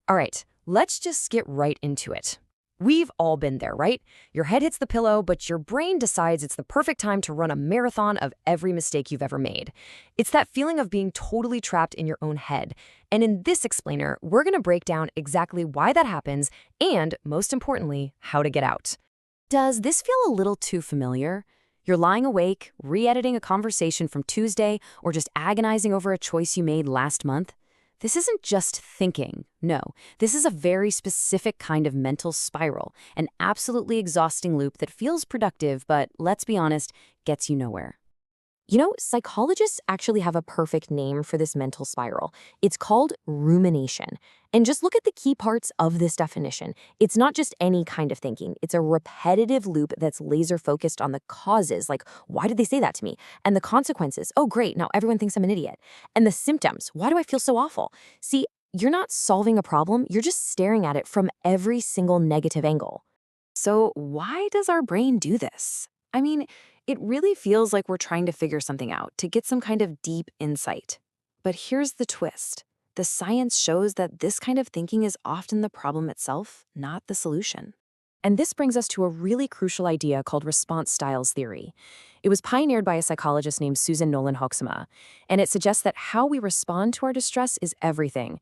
All right, let's just get right into it. We've all been there, right? Your head hits the pillow, but your brain decides it's the perfect time to run a marathon of every mistake you've ever made. It's that feeling of being totally trapped in your own head. And in this explainer, we're going to break down exactly why that happens and, most importantly, how to get out. Does this feel a little too familiar? You're lying awake, re-editing a conversation from Tuesday, or just agonizing over a choice you made last month? This isn't just thinking. No, this is a very specific kind of mental spiral, an absolutely exhausting loop that feels productive, but let's be honest, gets you nowhere. Psychologists actually have a perfect name for this mental spiral. It's called rumination. And just look at the key parts of this definition. It's not just any kind of thinking. It's a repetitive loop that's laser focused on the causes, like, why did they say that to me? And the consequences. Oh, great, now everyone thinks I'm an idiot. And the symptoms. Why do I feel so awful? See, you're not solving a problem. You're just staring at it from every single negative angle. So why does our brain do this? I mean, it really feels like we're trying to figure something out, to get some kind of deep insight. But here's the twist. The science shows that this kind of thinking is often the problem itself, not the solution. And this brings us to a really crucial idea called response styles theory. It was pioneered by a psychologist named Susan Nolan Hoeksema, and it suggests that how we respond to our distress is everything.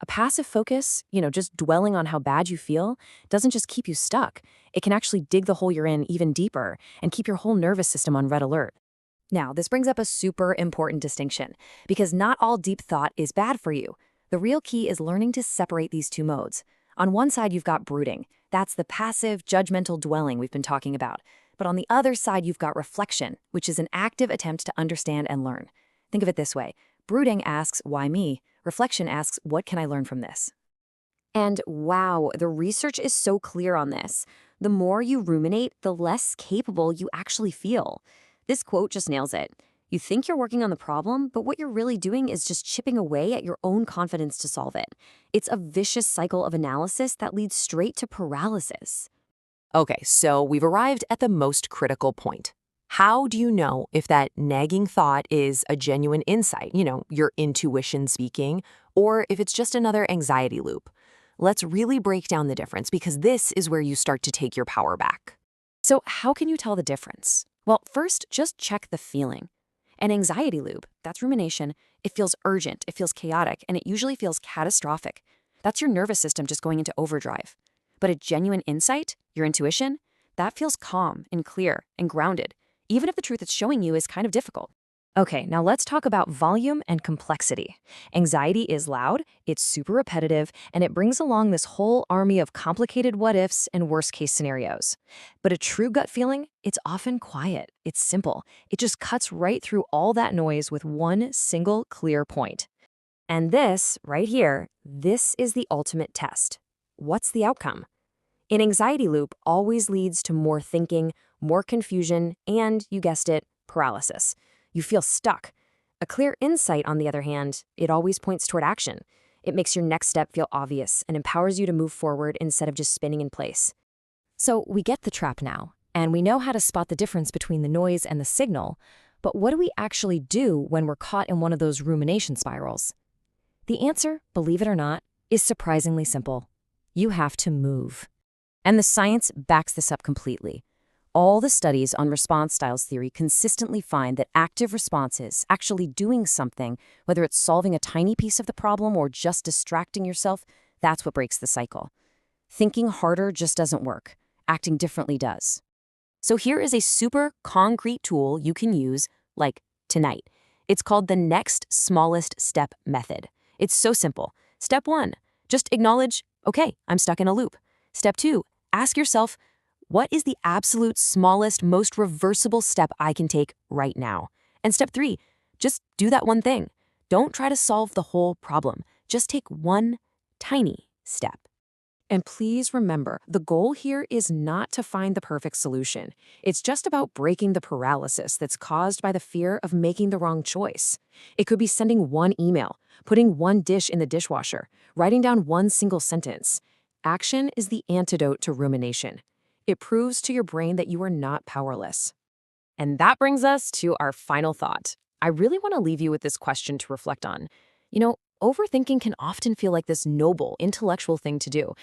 A passive focus, just dwelling on how bad you feel, doesn't just keep you stuck. It can actually dig the hole you're in even deeper and keep your whole nervous system on red alert. Now, this brings up a super important distinction, because not all deep thought is bad for you. The real key is learning to separate these two modes. On one side, you've got brooding. That's the passive, judgmental dwelling we've been talking about. But on the other side, you've got reflection, which is an active attempt to understand and learn. Think of it this way. Brooding asks, why me? Reflection asks, what can I learn from this? And wow, the research is so clear on this. The more you ruminate, the less capable you actually feel. This quote just nails it. You think you're working on the problem, but what you're really doing is just chipping away at your own confidence to solve it. It's a vicious cycle of analysis that leads straight to paralysis. Okay, so we've arrived at the most critical point. How do you know if that nagging thought is a genuine insight, your intuition speaking, or if it's just another anxiety loop? Let's really break down the difference, because this is where you start to take your power back. So how can you tell the difference? Well, first, just check the feeling. An anxiety loop, that's rumination, it feels urgent, it feels chaotic, and it usually feels catastrophic. That's your nervous system just going into overdrive. But a genuine insight, your intuition, that feels calm and clear and grounded, even if the truth it's showing you is kind of difficult. Okay, now let's talk about volume and complexity. Anxiety is loud, it's super repetitive, and it brings along this whole army of complicated what-ifs and worst-case scenarios. But a true gut feeling, it's often quiet, it's simple. It just cuts right through all that noise with one single clear point. And this, right here, this is the ultimate test. What's the outcome? An anxiety loop always leads to more thinking, more confusion, and, you guessed it, paralysis. You feel stuck. A clear insight, on the other hand, it always points toward action. It makes your next step feel obvious and empowers you to move forward instead of just spinning in place. So we get the trap now, and we know how to spot the difference between the noise and the signal, but what do we actually do when we're caught in one of those rumination spirals? The answer, believe it or not, is surprisingly simple. You have to move. And the science backs this up completely. All the studies on response styles theory consistently find that active responses, actually doing something, whether it's solving a tiny piece of the problem or just distracting yourself, that's what breaks the cycle. Thinking harder just doesn't work. Acting differently does. So here is a super concrete tool you can use, like tonight. It's called the next smallest step method. It's so simple. Step 1, just acknowledge, okay, I'm stuck in a loop. Step 2, ask yourself, what is the absolute smallest, most reversible step I can take right now? And step 3, just do that one thing. Don't try to solve the whole problem. Just take one tiny step. And please remember, the goal here is not to find the perfect solution. It's just about breaking the paralysis that's caused by the fear of making the wrong choice. It could be sending one email, putting one dish in the dishwasher, writing down one single sentence. Action is the antidote to rumination. It proves to your brain that you are not powerless. And that brings us to our final thought. I really want to leave you with this question to reflect on. overthinking can often feel like this noble, intellectual thing to do.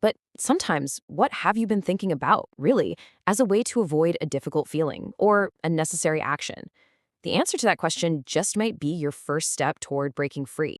But sometimes, what have you been thinking about, really, as a way to avoid a difficult feeling or a necessary action? The answer to that question just might be your first step toward breaking free.